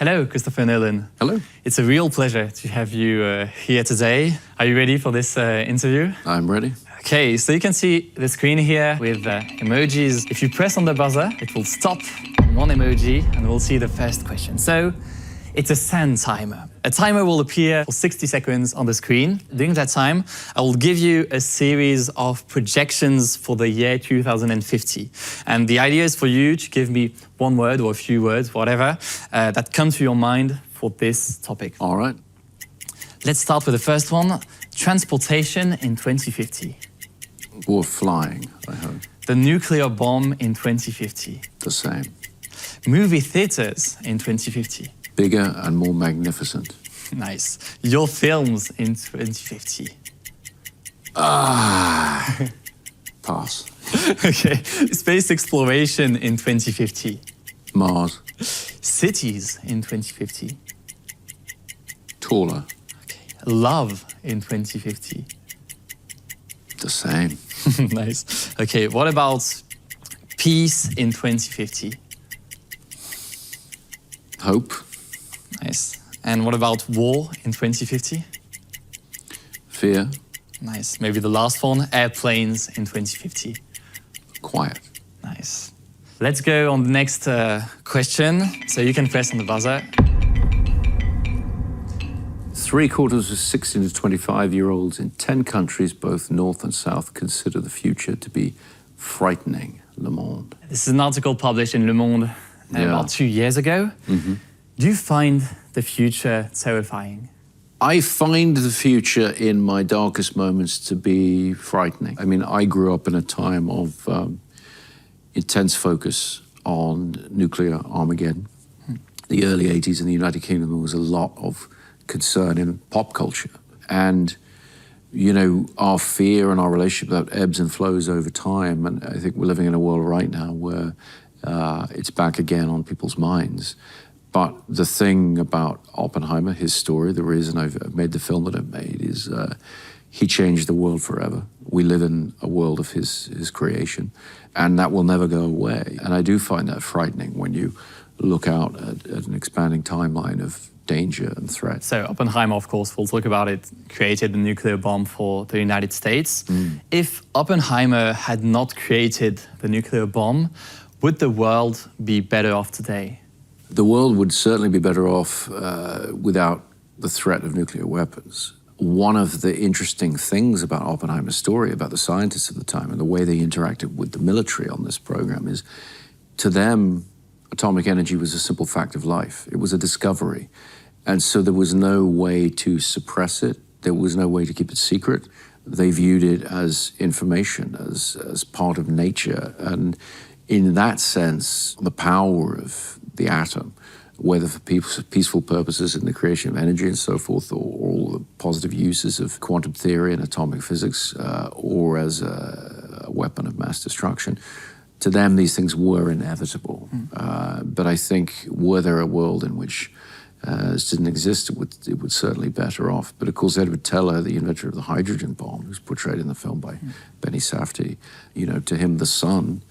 Hello, Christopher Nolan. Hello. It's a real pleasure to have you here today. Are you ready for this interview? I'm ready. Okay, so you can see the screen here with emojis. If you press on the buzzer, it will stop on one emoji and we'll see the first question. So, it's a sand timer. A timer will appear for 60 seconds on the screen. During that time, I will give you a series of projections for the year 2050. And the idea is for you to give me one word or a few words, whatever, that come to your mind for this topic. All right. Let's start with the first one. Transportation in 2050. Or flying, I hope. The nuclear bomb in 2050. The same. Movie theaters in 2050. Bigger and more magnificent. Nice. Your films in 2050. Pass. Okay. Space exploration in 2050. Mars. Cities in 2050. Taller. Okay. Love in 2050. The same. Nice. Okay, what about peace in 2050? Hope. Nice. And what about war in 2050? Fear. Nice. Maybe the last one, airplanes in 2050. Quiet. Nice. Let's go on the next question. So you can press on the buzzer. 3/4 of 16 to 25-year-olds in 10 countries, both North and South, consider the future to be frightening. Le Monde. This is an article published in Le Monde about 2 years ago. Mm-hmm. Do you find the future terrifying? I find the future in my darkest moments to be frightening. I mean, I grew up in a time of intense focus on nuclear Armageddon. The early 80s in the United Kingdom, there was a lot of concern in pop culture. And, you know, our fear and our relationship that ebbs and flows over time. And I think we're living in a world right now where it's back again on people's minds. But the thing about Oppenheimer, his story, the reason I've made the film that I've made is he changed the world forever. We live in a world of his creation, and that will never go away. And I do find that frightening when you look out at an expanding timeline of danger and threat. So Oppenheimer, of course, we'll talk about it, created the nuclear bomb for the United States. If Oppenheimer had not created the nuclear bomb, would the world be better off today? The world would certainly be better off without the threat of nuclear weapons. One of the interesting things about Oppenheimer's story, about the scientists of the time and the way they interacted with the military on this program is, to them, atomic energy was a simple fact of life. It was a discovery. And so there was no way to suppress it. There was no way to keep it secret. They viewed it as information, as part of nature. And in that sense, the power of the atom, whether for peaceful purposes in the creation of energy and so forth, or all the positive uses of quantum theory and atomic physics, or as a weapon of mass destruction, to them these things were inevitable. But I think were there a world in which this didn't exist, it would certainly be better off. But of course, Edward Teller, the inventor of the hydrogen bomb, who's portrayed in the film by Benny Safdie, you know, to him the sun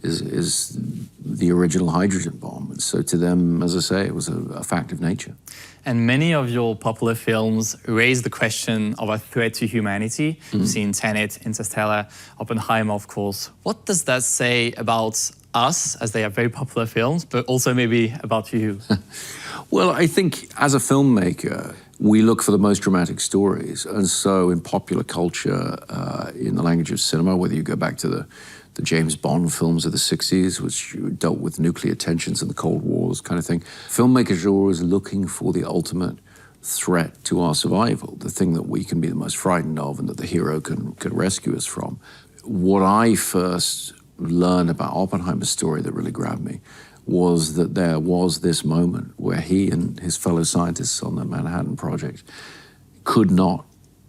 is the original hydrogen bomb. And so to them, as I say, it was a fact of nature. And many of your popular films raise the question of a threat to humanity. You've seen Tenet, Interstellar, Oppenheimer, of course. What does that say about us, as they are very popular films, but also maybe about you? Well, I think as a filmmaker, we look for the most dramatic stories. And so in popular culture, in the language of cinema, whether you go back to the James Bond films of the 60s, which dealt with nuclear tensions and the Cold War, this kind of thing, filmmakers are always looking for the ultimate threat to our survival, the thing that we can be the most frightened of and that the hero can rescue us from. What I first learned about Oppenheimer's story that really grabbed me was that there was this moment where he and his fellow scientists on the Manhattan Project could not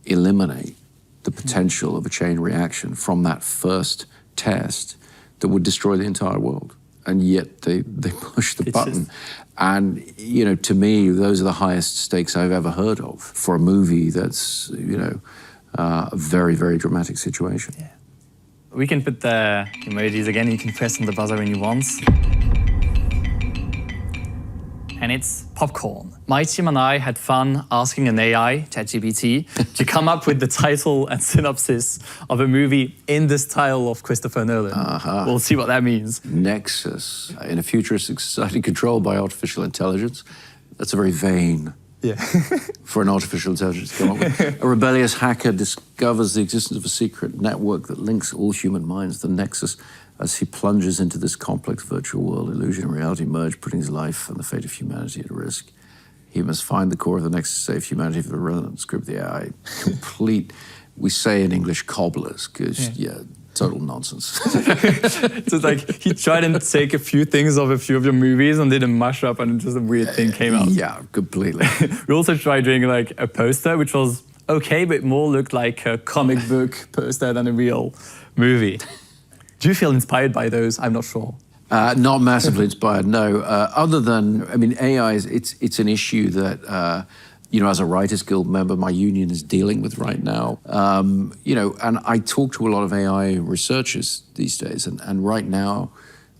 eliminate the potential of a chain reaction from that first test that would destroy the entire world. And yet they pushed the button. And, you know, to me, those are the highest stakes I've ever heard of for a movie that's, you know, a very, very dramatic situation. Yeah. We can put the emojis again. You can press on the buzzer when you want. and it's popcorn. My team and I had fun asking an AI, ChatGPT, to come up with the title and synopsis of a movie in the style of Christopher Nolan. We'll see what that means. Nexus, in a futuristic society controlled by artificial intelligence. That's a very vain for an artificial intelligence to come up with. A rebellious hacker discovers the existence of a secret network that links all human minds, the Nexus, as he plunges into this complex virtual world. Illusion and reality merge, putting his life and the fate of humanity at risk. He must find the core of the Nexus to save humanity from the relevant script. The AI, complete, we say in English, cobblers, because, total nonsense. So it's like he tried and take a few things of a few of your movies and did a mashup and just a weird thing came out. Yeah, completely. We also tried doing like a poster, which was okay, but more looked like a comic book poster than a real movie. Do you feel inspired by those? I'm not sure. Not massively inspired, no. Other than, I mean, AI, it's an issue that, as a Writers Guild member, my union is dealing with right now. And I talk to a lot of AI researchers these days, and right now,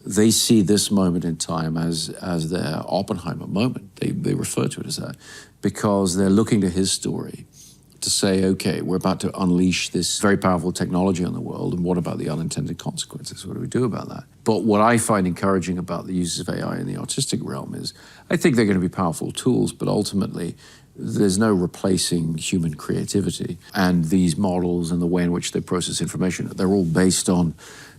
they see this moment in time as their Oppenheimer moment. They refer to it as that because they're looking to his story to say, okay, we're about to unleash this very powerful technology on the world, and what about the unintended consequences? What do we do about that? But what I find encouraging about the uses of AI in the artistic realm is, I think they're going to be powerful tools, but ultimately, there's no replacing human creativity. And these models and the way in which they process information, they're all based on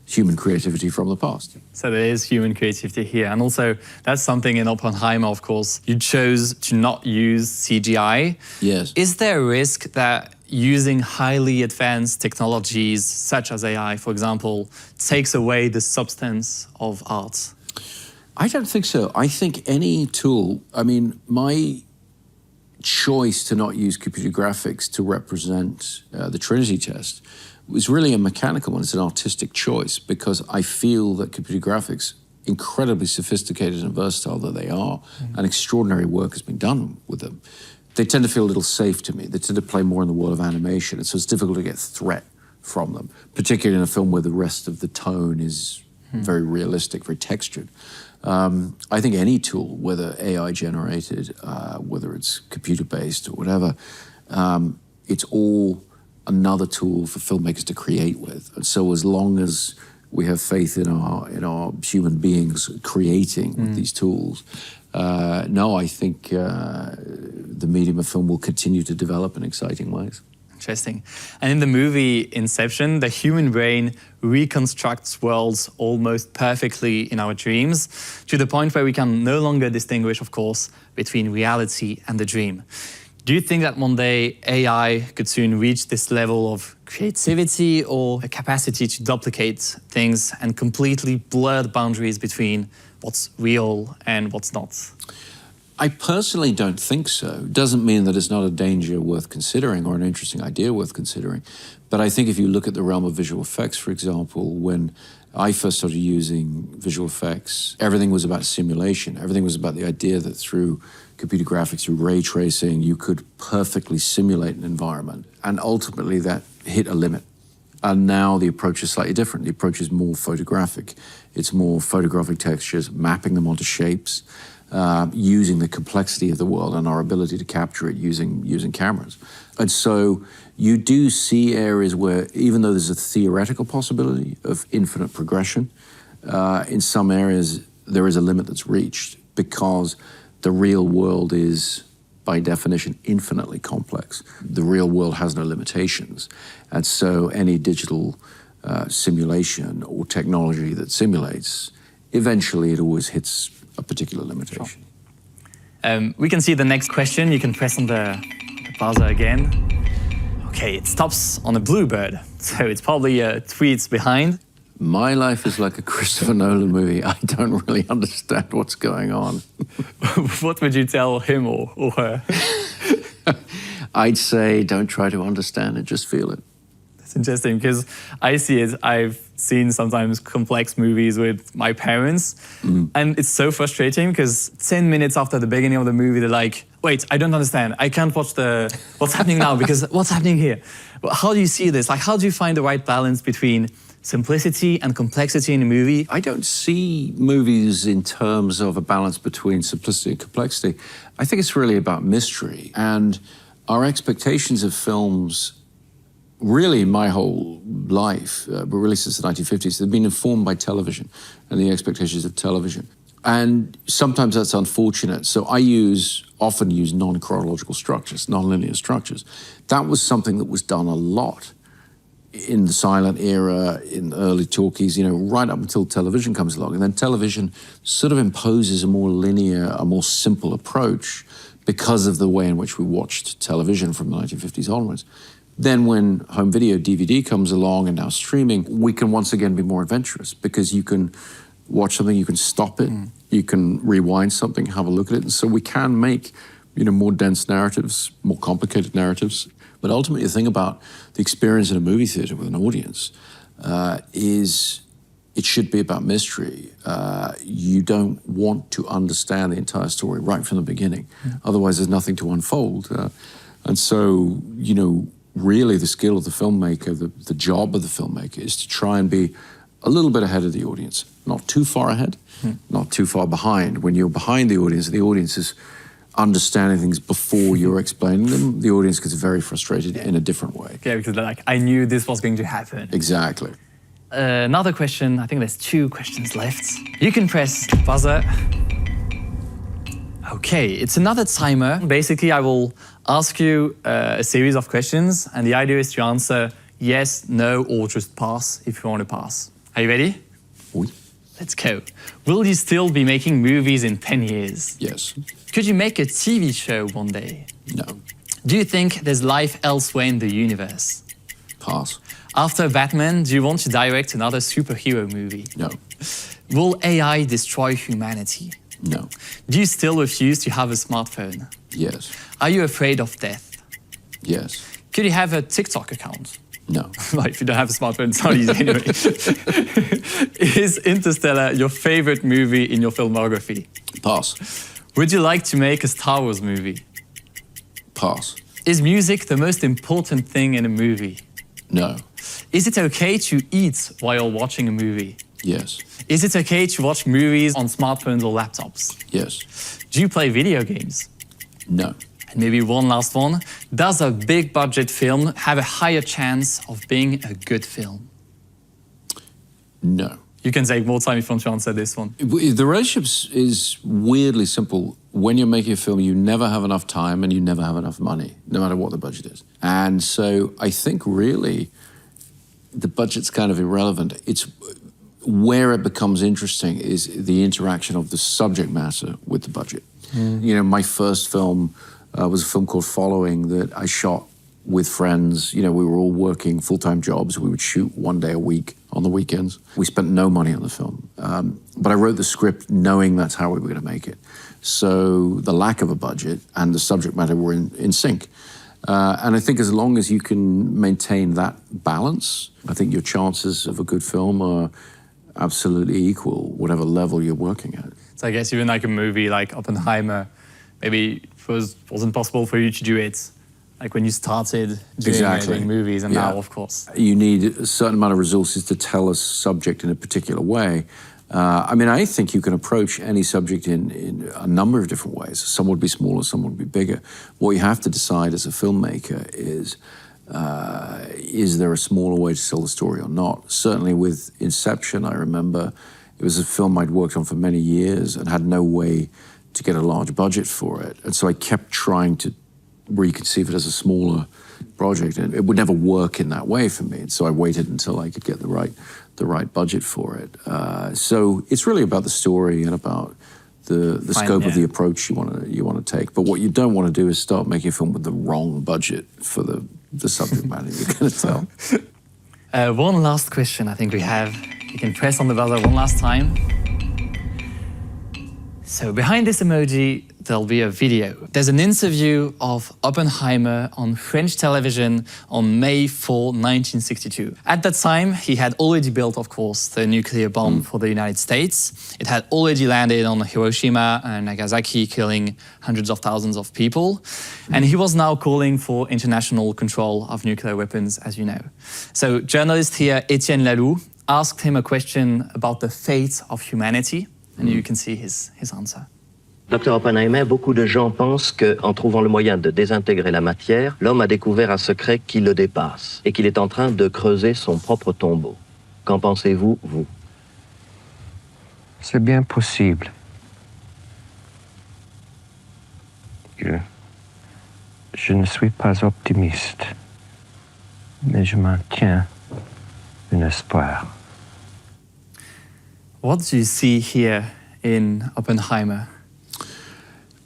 human creativity from the past. So there is human creativity here. And also, that's something in Oppenheimer, of course. You chose to not use CGI. Yes. Is there a risk that using highly advanced technologies, such as AI, for example, takes away the substance of art? I don't think so. I think any tool, my choice to not use computer graphics to represent the Trinity test was really a mechanical one. It's an artistic choice because I feel that computer graphics, incredibly sophisticated and versatile that they are, and extraordinary work has been done with them, they tend to feel a little safe to me. They tend to play more in the world of animation, and so it's difficult to get threat from them, particularly in a film where the rest of the tone is very realistic, very textured. I think any tool, whether AI generated, whether it's computer based or whatever, it's all another tool for filmmakers to create with. And so as long as we have faith in our human beings creating with these tools, I think the medium of film will continue to develop in exciting ways. Interesting. And in the movie Inception, the human brain reconstructs worlds almost perfectly in our dreams, to the point where we can no longer distinguish, of course, between reality and the dream. Do you think that one day AI could soon reach this level of creativity or a capacity to duplicate things and completely blur the boundaries between what's real and what's not? I personally don't think so. Doesn't mean that it's not a danger worth considering or an interesting idea worth considering. But I think if you look at the realm of visual effects, for example, when I first started using visual effects, everything was about simulation. Everything was about the idea that through computer graphics, through ray tracing, you could perfectly simulate an environment. And ultimately that hit a limit. And now the approach is slightly different. The approach is more photographic. It's more photographic textures, mapping them onto shapes, using the complexity of the world and our ability to capture it using cameras. And so you do see areas where, even though there's a theoretical possibility of infinite progression, in some areas there is a limit that's reached because the real world is, by definition, infinitely complex. The real world has no limitations. And so any digital simulation or technology that simulates, eventually it always hits a particular limitation. Sure. We can see the next question. You can press on the buzzer again. Okay, it stops on a bluebird, so it's probably tweets behind. My life is like a Christopher Nolan movie. I don't really understand what's going on. What would you tell him or her? I'd say don't try to understand it, just feel it. That's interesting because I see it. I've seen sometimes complex movies with my parents, and it's so frustrating because 10 minutes after the beginning of the movie, they're like, wait, I don't understand. I can't watch what's happening now because what's happening here? How do you see this? Like, how do you find the right balance between simplicity and complexity in a movie? I don't see movies in terms of a balance between simplicity and complexity. I think it's really about mystery. And our expectations of films, really my whole life, but really since the 1950s, they've been informed by television and the expectations of television. And sometimes that's unfortunate. So I often use non-chronological structures, non-linear structures. That was something that was done a lot in the silent era, in the early talkies, right up until television comes along. And then television sort of imposes a more linear, a more simple approach because of the way in which we watched television from the 1950s onwards. Then when home video, DVD comes along and now streaming, we can once again be more adventurous because you can watch something, you can stop it, you can rewind something, have a look at it. And so we can make, more dense narratives, more complicated narratives. But ultimately, the thing about the experience in a movie theater with an audience is it should be about mystery. You don't want to understand the entire story right from the beginning. Otherwise, there's nothing to unfold. And so, really the skill of the filmmaker, the job of the filmmaker is to try and be a little bit ahead of the audience. Not too far ahead, not too far behind. When you're behind the audience is understanding things before you're explaining them. The audience gets very frustrated in a different way. Yeah, because I knew this was going to happen. Exactly. Another question, I think there's 2 questions left. You can press buzzer. Okay, it's another timer. Basically, I will ask you a series of questions, and the idea is to answer yes, no, or just pass if you want to pass. Are you ready? Oui. Let's go. Will you still be making movies in 10 years? Yes. Could you make a TV show one day? No. Do you think there's life elsewhere in the universe? Pass. After Batman, do you want to direct another superhero movie? No. Will AI destroy humanity? No. Do you still refuse to have a smartphone? Yes. Are you afraid of death? Yes. Could you have a TikTok account? No. Well, if you don't have a smartphone, it's not easy anyway. Is Interstellar your favorite movie in your filmography? Pass. Would you like to make a Star Wars movie? Pass. Is music the most important thing in a movie? No. Is it okay to eat while watching a movie? Yes. Is it okay to watch movies on smartphones or laptops? Yes. Do you play video games? No. And maybe one last one. Does a big budget film have a higher chance of being a good film? No. You can take more time if you want to answer this one. The relationship is weirdly simple. When you're making a film, you never have enough time and you never have enough money, no matter what the budget is. And so I think really the budget's kind of irrelevant. It's where it becomes interesting is the interaction of the subject matter with the budget. My first film was a film called Following that I shot with friends. We were all working full-time jobs. We would shoot one day a week on the weekends. We spent no money on the film. But I wrote the script knowing that's how we were going to make it. So the lack of a budget and the subject matter were in sync. And I think as long as you can maintain that balance, I think your chances of a good film are absolutely equal, whatever level you're working at. So I guess even like a movie like Oppenheimer, maybe it wasn't possible for you to do it like when you started doing movies, and now, of course. You need a certain amount of resources to tell a subject in a particular way. I think you can approach any subject in a number of different ways. Some would be smaller, some would be bigger. What you have to decide as a filmmaker is there a smaller way to tell the story or not? Certainly with Inception, I remember it was a film I'd worked on for many years and had no way to get a large budget for it. And so I kept trying to reconceive it as a smaller project, and it would never work in that way for me. And so I waited until I could get the right budget for it. So it's really about the story and about the scope of the approach you want to take. But what you don't want to do is start making a film with the wrong budget for the subject matter you're going to tell. One last question I think we have. You can press on the buzzer one last time. So behind this emoji, there'll be a video. There's an interview of Oppenheimer on French television on May 4, 1962. At that time, he had already built, of course, the nuclear bomb for the United States. It had already landed on Hiroshima and Nagasaki, killing hundreds of thousands of people. And he was now calling for international control of nuclear weapons, as you know. So journalist here, Etienne Laloux, asked him a question about the fate of humanity, and you can see his answer. Docteur Oppenheimer, beaucoup de gens pensent qu'en trouvant le moyen de désintégrer la matière, l'homme a découvert un secret qui le dépasse et qu'il est en train de creuser son propre tombeau. Qu'en pensez-vous, vous? C'est bien possible. Je ne suis pas optimiste, mais je maintiens un espoir. What do you see here in Oppenheimer?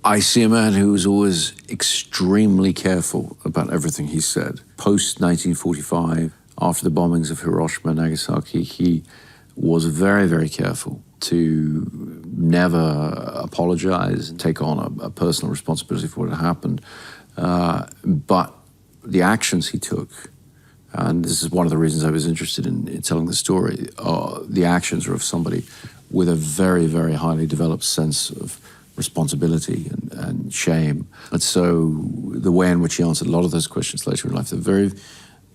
I see a man who was always extremely careful about everything he said. Post 1945, after the bombings of Hiroshima and Nagasaki, he was very, very careful to never apologize and take on a personal responsibility for what had happened. But the actions he took, and this is one of the reasons I was interested in telling the story, the actions are of somebody with a very, very highly developed sense of responsibility and shame. And so the way in which he answered a lot of those questions later in life, they're very,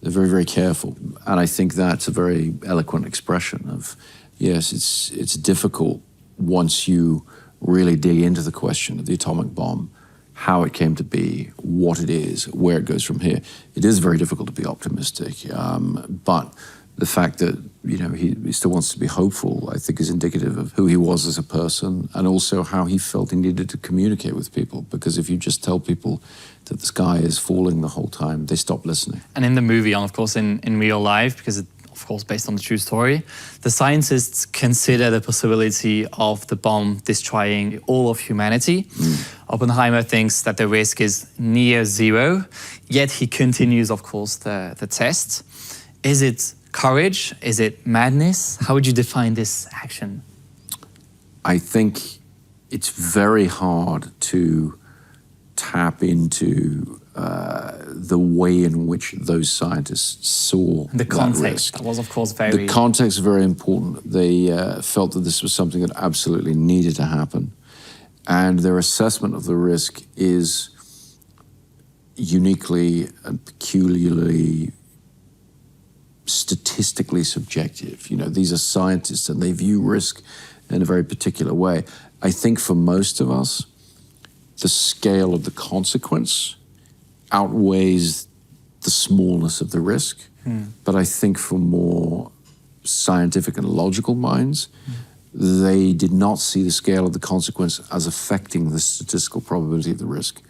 very careful. And I think that's a very eloquent expression of, yes, it's difficult once you really dig into the question of the atomic bomb, how it came to be, what it is, where it goes from here. It is very difficult to be optimistic, but the fact that he still wants to be hopeful, I think, is indicative of who he was as a person and also how he felt he needed to communicate with people. Because if you just tell people that the sky is falling the whole time, they stop listening. And in the movie, and of course in real life, because it, of course, based on the true story, the scientists consider the possibility of the bomb destroying all of humanity. Oppenheimer thinks that the risk is near zero, yet he continues, of course, the test. Is it courage? Is it madness? How would you define this action? I think it's very hard to tap into the way in which those scientists saw the context. that risk. That was, of course, very... The context is very important. They felt that this was something that absolutely needed to happen. And their assessment of the risk is uniquely and peculiarly statistically subjective. These are scientists and they view risk in a very particular way. I think for most of us, the scale of the consequence outweighs the smallness of the risk. But I think for more scientific and logical minds, they did not see the scale of the consequence as affecting the statistical probability of the risk.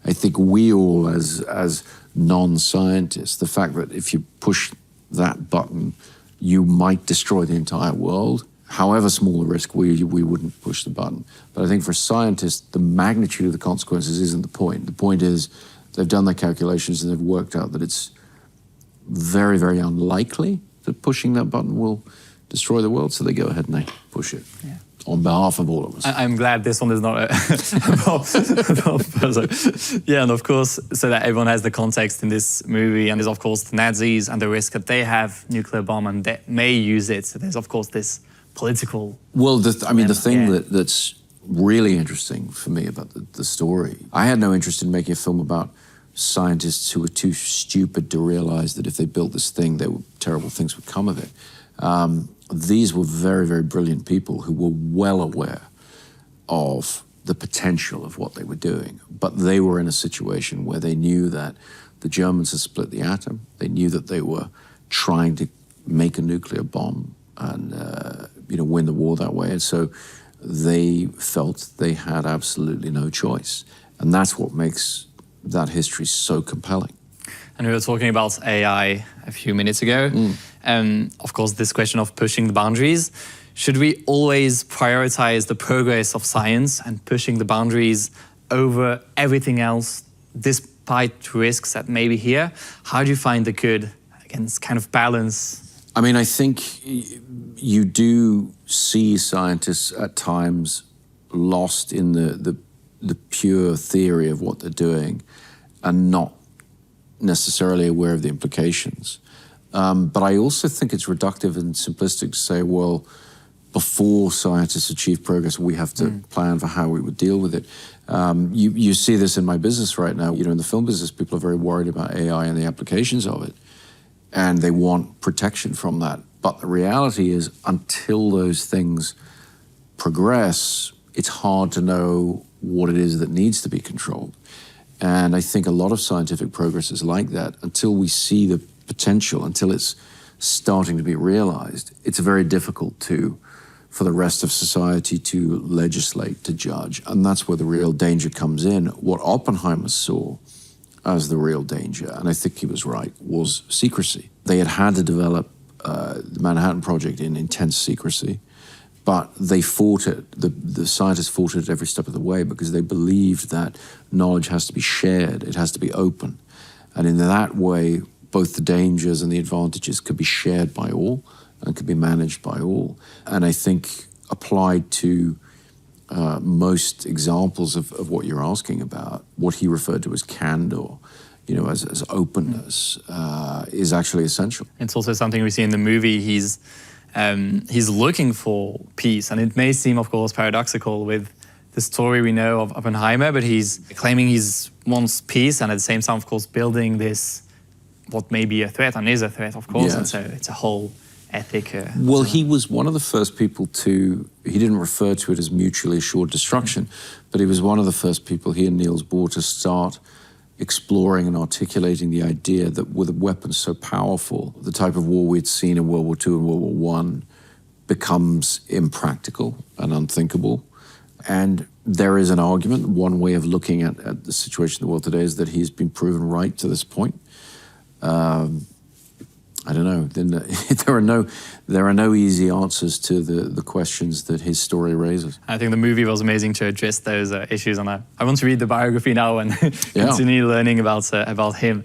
I think we all, as non-scientists, the fact that if you push that button, you might destroy the entire world. However small the risk, we wouldn't push the button. But I think for scientists, the magnitude of the consequences isn't the point. The point is they've done their calculations and they've worked out that it's very, very unlikely that pushing that button will destroy the world, so they go ahead and they push it. Yeah. On behalf of all of us. I'm glad this one is not about puzzle. Yeah, and of course, so that everyone has the context in this movie, and there's of course the Nazis and the risk that they have nuclear bomb and they may use it. So there's of course this political... Well, the thing that's really interesting for me about the story, I had no interest in making a film about scientists who were too stupid to realize that if they built this thing, terrible things would come of it. These were very, very brilliant people who were well aware of the potential of what they were doing. But they were in a situation where they knew that the Germans had split the atom. They knew that they were trying to make a nuclear bomb and win the war that way. And so they felt they had absolutely no choice. And that's what makes that history so compelling. And we were talking about AI a few minutes ago. Of course, this question of pushing the boundaries. Should we always prioritize the progress of science and pushing the boundaries over everything else, despite risks that may be here? How do you find the good against kind of balance? I mean, I think you do see scientists at times lost in the pure theory of what they're doing and not necessarily aware of the implications. But I also think it's reductive and simplistic to say, well, before scientists achieve progress, we have to plan for how we would deal with it. You see this in my business right now. In the film business, people are very worried about AI and the applications of it. and they want protection from that. But the reality is, until those things progress, it's hard to know what it is that needs to be controlled. And I think a lot of scientific progress is like that. Until we see the potential, until it's starting to be realized, it's very difficult for the rest of society to legislate, to judge. And that's where the real danger comes in. What Oppenheimer saw as the real danger, and I think he was right, was secrecy. They had to develop the Manhattan Project in intense secrecy, but they fought it, the scientists fought it every step of the way because they believed that knowledge has to be shared, it has to be open. And in that way, both the dangers and the advantages could be shared by all and could be managed by all. And I think applied to most examples of what you're asking about, what he referred to as candor, as openness, is actually essential. It's also something we see in the movie. He's looking for peace, and it may seem, of course, paradoxical with the story we know of Oppenheimer, but he's claiming he wants peace, and at the same time, of course, building this, what may be a threat, and is a threat, of course, Yes. and so it's a whole ethic. Well, he was one of the first people he didn't refer to it as mutually assured destruction, but he was one of the first people, he and Niels Bohr, to start exploring and articulating the idea that with weapons so powerful, the type of war we'd seen in World War II and World War I becomes impractical and unthinkable. And there is an argument, one way of looking at the situation in the world today is that he's been proven right to this point. I don't know. There are no easy answers to the questions that his story raises. I think the movie was amazing to address those issues, and I want to read the biography now and continue learning about him.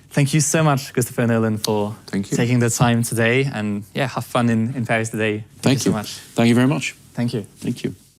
Thank you so much, Christopher Nolan, for taking the time today, and have fun in Paris today. Thank you so much. Thank you very much. Thank you. Thank you.